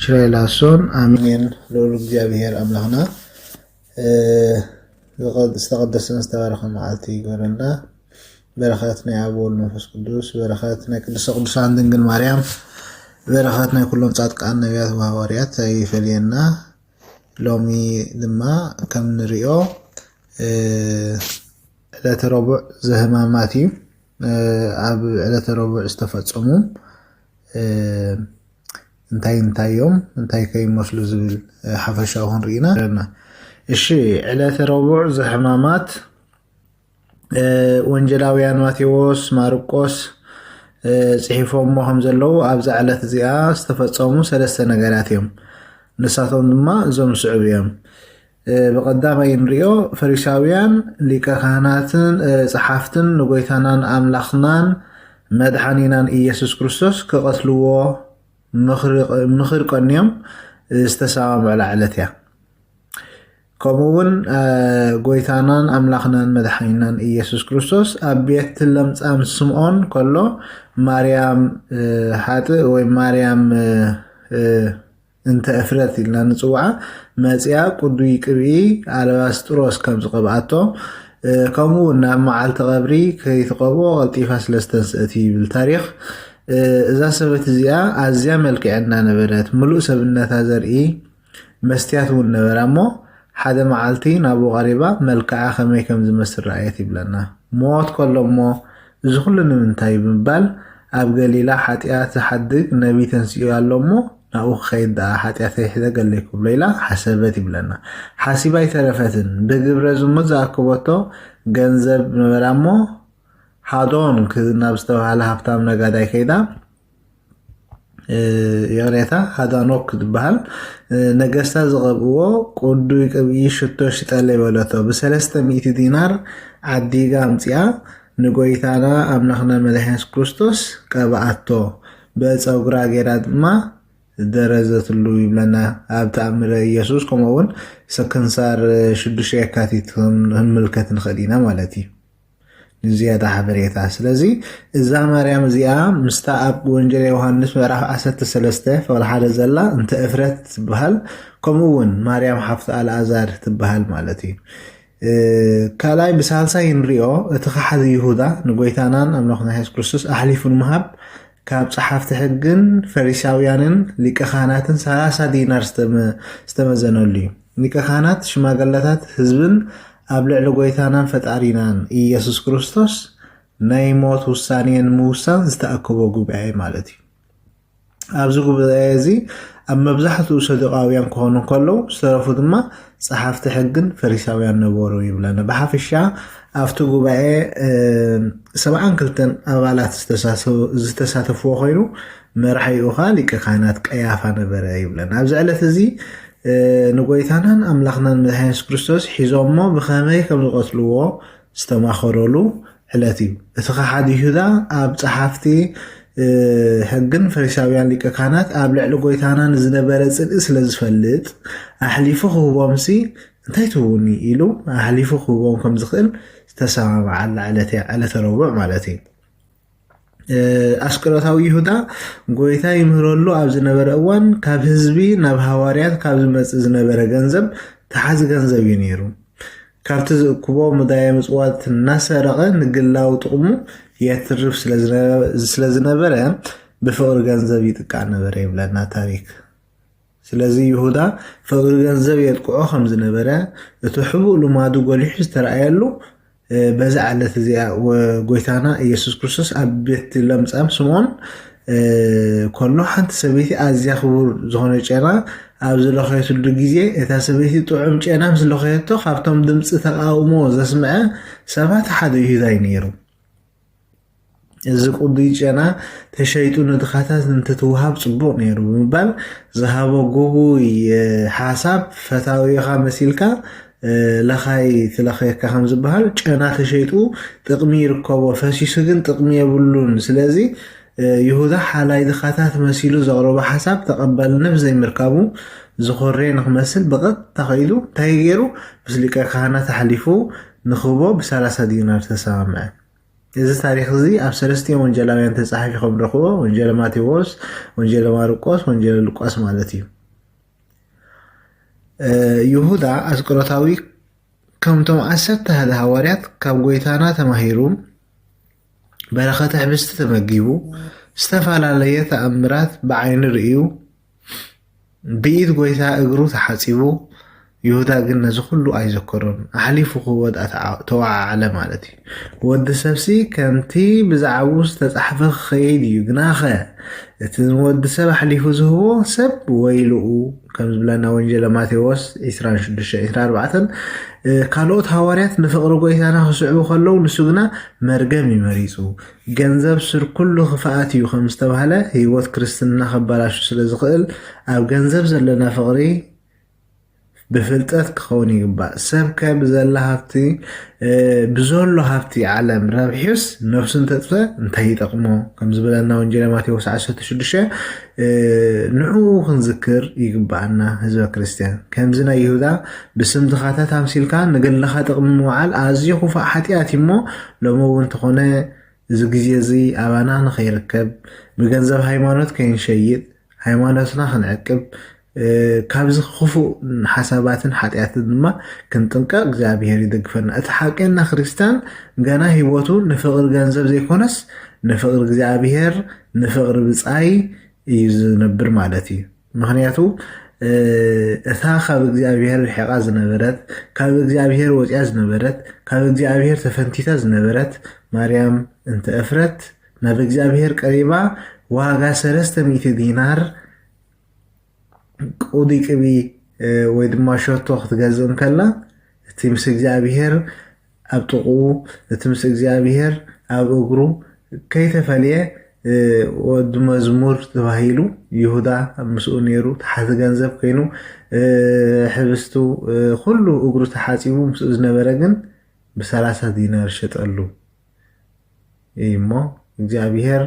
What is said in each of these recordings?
ችራይላሶን አሜን። ለሁሉ እግዚአብሔር አምላክና ዝተቀደሰን ዝተባረኸ መዓልቲ ይግበረና። በረኸት ናይ አብ ወልድ መንፈስ ቅዱስ፣ በረኸት ናይ ቅድስተ ቅዱሳን ድንግል ማርያም፣ በረኸት ናይ ኩሎም ጻድቃን ነቢያት ወሃዋርያት ይፈልየና። ሎሚ ድማ ከም ንሪኦ ዕለተ ረቡዕ ዘህማማት እዩ። ኣብ ዕለተ ረቡዕ ዝተፈፀሙ እንታይ ከይመስሉ ዝብል ሓፈሻዊ ክንርኢና ኣለና። እሺ ዕለተ ረቡዕ ዘሕማማት ወንጀላውያን ማቴዎስ፣ ማርቆስ ጽሒፎሞ ከም ዘለዉ ኣብዛ ዕለት እዚኣ ዝተፈፀሙ ሰለስተ ነገራት እዮም። ንሳቶም ድማ እዞም ስዑብ እዮም። ብቐዳማይ እንሪኦ ፈሪሳውያን ሊቀ ካህናትን ጸሓፍትን ንጎይታናን ኣምላኽናን መድሓኒናን ኢየሱስ ክርስቶስ ክቐትልዎ ምኽሪ ቀኒዮም ዝተሰማምዑላ ዕለት እያ። ከምኡውን ጎይታናን ኣምላኽናን መድሓኒናን ኢየሱስ ክርስቶስ ኣብ ቤት ለምጻም ስምዖን ከሎ ማርያም ሓጥእ ወይ ማርያም እንተ እፍረት ኢልና ንፅውዓ መፅያ ቅዱይ ቅብኢ ኣልባስጥሮስ ከም ዝቐብኣቶ ከምኡውን ናብ መዓልቲ ቀብሪ ከይትቐብኦ ቀልጢፋ ስለስተንስእቲ ይብል ታሪክ። እዛ ሰበት እዚኣ ኣዝያ መልክዐና ነበረት፣ ሙሉእ ሰብነታ ዘርኢ መስትያት እውን ነበራ እሞ ሓደ መዓልቲ ናብኡ ቀሪባ መልክዓ ከመይ ከም ዝመስል ረኣየት ይብለና። ሞት ከሎ እሞ እዚ ኩሉ ንምንታይ ብምባል ኣብ ገሊላ ሓጢኣት ዝሓድግ ነቢ ተንስኡ ኣሎ እሞ ናብኡ ክኸይድ ደኣ ሓጢኣተይ ሕደገለ ይክብሎ ኢላ ሓሰበት ይብለና። ሓሲባ ይተረፈትን ብግብረ ዝሙት ዝኣክበቶ ገንዘብ ነበራ እሞ ሓዶን ናብ ዝተባሃለ ሃብታም ነጋዳይ ከይዳ የቕሬታ ሃዳኖክ ዝበሃል ነገስታት ዝቐብእዎ ቅዱይ ቅብኢ ሽቶ ሽጠለ ይበለቶ ብ300 ዲናር ዓዲጋ ኣምፅኣ ንጎይታና ኣምላኽና መድሓኒት ክርስቶስ ቀብኣቶ በፀጉራ ጌራ ድማ ደረዘትሉ ይብለና ኣብ ተኣምረ ኢየሱስ። ከምኡውን ሰክንሳር 6 የካቲት ክንምልከት ንኽእል ኢና ማለት እዩ ንዝያዳ ሓበሬታ። ስለዚ እዛ ማርያም እዚኣ ምስታ ኣብ ወንጀል ዮሃንስ ምዕራፍ 13 ፍቕዲ 1 ዘላ እንተ እፍረት ትበሃል፣ ከምኡውን ማርያም ሓፍቲ ኣልኣዛር ትበሃል ማለት እዩ። ካልኣይ ብሳልሳይ ንሪኦ እቲ ኻሓዚ ይሁዳ ንጎይታናን ኣምላኽና ኢየሱስ ክርስቶስ ኣሕሊፉ ንምሃብ ካብ ጸሓፍቲ ሕግን ፈሪሳውያንን ሊቀ ካህናትን 30 ዲናር ዝተመዘነሉ እዩ። ሊቀ ካህናት ሽማገለታት ህዝብን ኣብ ልዕሊ ጎይታናን ፈጣሪናን ኢየሱስ ክርስቶስ ናይ ሞት ውሳኔ ንምውሳን ዝተኣከቦ ጉባኤ ማለት እዩ። ኣብዚ ጉባኤ እዚ ኣብ መብዛሕትኡ ሰዱቃውያን ክኾኑ ከለዉ ዝተረፉ ድማ ጸሓፍቲ ሕግን ፈሪሳውያን ነበሩ ይብለና። ብሓፈሻ ኣብቲ ጉባኤ 72 ኣባላት ዝተሳተፍዎ ኮይኑ መራሒኡ ኸ ሊቀ ካህናት ቀያፋ ነበረ ይብለና። ኣብዚ ዕለት እዚ ንጎይታናን ኣምላኽናን መድሓኒት ክርስቶስ ሒዞሞ ብኸመይ ከም ዝቐትልዎ ዝተማኸረሉ ዕለት እዩ። እቲ ኻሓዲ ይሁዳ ኣብ ጸሓፍቲ ሕግን ፈሪሳውያን ሊቀ ካህናት ኣብ ልዕሊ ጎይታናን ዝነበረ ፅድቂ ስለ ዝፈልጥ ኣሕሊፉ ክህቦምሲ እንታይ ትውኒ ኢሉ ኣሕሊፉ ክህቦም ከም ዝኽእል ዝተሰማምዓላ ዕለተ ረቡዕ ማለት እዩ። ኣስቆሮታዊ ይሁዳ ጎይታ ይምህረሉ ኣብ ዝነበረ እዋን ካብ ህዝቢ ናብ ሃዋርያት ካብ ዝመፅእ ዝነበረ ገንዘብ ተሓዚ ገንዘብ እዩ ነይሩ። ካብቲ ዝእክቦ ሙዳየ ምፅዋት እናሰረቐ ንግላዊ ጥቕሙ የትርፍ ስለዝነበረ ብፍቅሪ ገንዘብ ይጥቃዕ ነበረ ይብለና ታሪክ። ስለዚ ይሁዳ ፍቅሪ ገንዘብ የጥቅዖ ከም ዝነበረ እቲ ሕቡእ ልማዱ ጎሊሑ ዝተረኣየሉ በዛ ዕለት እዚኣ ጎይታና ኢየሱስ ክርስቶስ ኣብ ቤት ለምጻም ስምዖን ከሎ ሓንቲ ሰበይቲ ኣዝያ ክቡር ዝኾነ ጨና ኣብ ዝለኸየትሉ ግዜ እታ ሰበይቲ ጥዑም ጨና ምስ ለኸየቶ ካብቶም ድምፂ ተቃውሞ ዘስምዐ ሰባት ሓደ ይሁዳ እዩ ነይሩ። እዚ ቅዱይ ጨና ተሸይጡ ንድኻታት እንትትውሃብ ፅቡቅ ነይሩ ብምባል ዝሃቦ ጉቡይ ሓሳብ ፈታዊኻ መሲልካ ለኻይ ትለኸየካ ከም ዝበሃል ጨና ተሸይጡ ጥቕሚ ይርከቦ ፈሲሱ ግን ጥቕሚ የብሉን። ስለዚ ይሁዳ ሓላይ ድኻታት መሲሉ ዘቕረቦ ሓሳብ ተቐባልነት ዘይምርካቡ ዝኮሬ ንክመስል ብቐጥታ ኸይዱ እንታይ ገይሩ ምስ ሊቀ ካህናት ኣሕሊፉ ንኽቦ ብ30 ዲናር ተሰማምዐ። እዚ ታሪክ እዚ ኣብ ሰለስቲኦም ወንጀላውያን ተጻሒፎም ረኽቦ ወንጀል ማቴዎስ ወንጀል ማርቆስ ወንጀል ሉቃስ ማለት እዩ ይሁዳ ኣስቆሮታዊ ከምቶም 10 ሃዋርያት ካብ ጎይታና ተማሂሩ በረኸተ ሕብስቲ ተመጊቡ ዝተፈላለዩ ተኣምራት ብዓይኒ ርኢዩ ብኢድ ጎይታ እግሩ ተሓፂቡ ይሁዳ ግን ነዚ ኩሉ ኣይዘከሮን ኣሕሊፉ ክወድኣ ተዋዓለ ማለት እዩ ወዲ ሰብሲ ከምቲ ብዛዕባኡ ዝተፃሕፈ ክኸይድ እዩ ግናኸ እቲ ወዲ ሰብ ኣሕሊፉ ዝህቦ ሰብ ወይልኡ ከም ዝብለና ወንጀል ማቴዎስ 26-24 ካልኦት ሃዋርያት ንፍቅሪ ጎይታና ክስዕቡ ከለዉ ንሱ ግና መርገም ይመሪፁ ገንዘብ ስር ኩሉ ክፍኣት እዩ ከም ዝተባሃለ ህይወት ክርስትና ክበላሹ ስለ ዝኽእል ኣብ ገንዘብ ዘለና ፍቅሪ ብፍልጠት ክኸውን ይግባእ ሰብ ከ ብዘሎ ሃብቲ ዓለም ረብሒስ ነፍሱ እንተጥፈ እንታይ ይጠቕሞ ከም ዝብለና ወንጀል ማቴዎስ 16 ንዑ ክንዝክር ይግባአና ህዝበ ክርስቲያን ከምዚ ናይ ይሁዳ ብስምትኻ ተታምሲልካ ንግልኻ ጥቕሚ ምውዓል ኣዝዩ ክፉእ ሓጢኣት እሞ ሎሚ እውን እንተኾነ እዚ ግዜ እዚ ኣባና ንኸይርከብ ብገንዘብ ሃይማኖት ከይንሸይጥ ሃይማኖትና ክንዕቅብ ካብዚ ክፉእ ሓሳባትን ሓጢኣትን ድማ ክንጥንቀቕ እግዚአብሔር ይደግፈና እቲ ሓቀኛ ክርስቲያን ገና ሂወቱ ንፍቅሪ ገንዘብ ዘይኮነስ ንፍቅሪ እግዚአብሔር ንፍቅሪ ብፃይ እዩ ዝነብር ማለት እዩ ምክንያቱ እታ ካብ እግዚአብሔር ርሒቓ ዝነበረት ካብ እግዚአብሔር ወፂያ ዝነበረት ካብ እግዚአብሔር ተፈንቲታ ዝነበረት ማርያም እንተ እፍረት ናብ እግዚአብሔር ቀሪባ ዋጋ 300 ዲናር ቁዲ ቅቢ ወይ ድማ ሸቶ ክትገዝእ ከላ እቲ ምስ እግዚአብሔር ኣብ ጥቕኡ እቲ ምስ እግዚአብሔር ኣብ እግሩ ከይተፈልየ ወዲ መዝሙር ተባሂሉ ይሁዳ ኣብ ምስኡ ነይሩ ተሓቲ ገንዘብ ኮይኑ ሕብስቱ ኩሉ እግሩ ተሓፂቡ ምስኡ ዝነበረ ግን ብ30 ዲናር ሸጠሉ እሞ እግዚአብሔር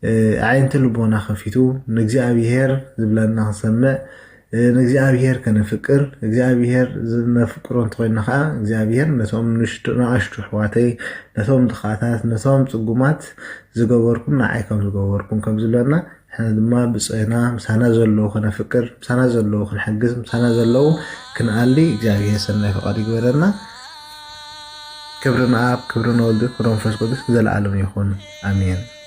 عينت لبونا خفيتو نجزابيهر زبلنا نسمع نجزابيهر كنفكر نجزابيهر نفكرون تقولنا خا نجزابيهر نسوم ناشتو حواتي نسوم دخاتات نسوم تقومات زجوركم نعيكم زجوركم كم زبلنا احنا دما بصينا مسانا زلو خنفكر مسانا زلو خنحجز مسانا زلو كنقالي نجزابيهر سنة فقادي قبرنا كبرنا اب كبرنا ولد كبرنا فاس قدس زل العالم يخون امين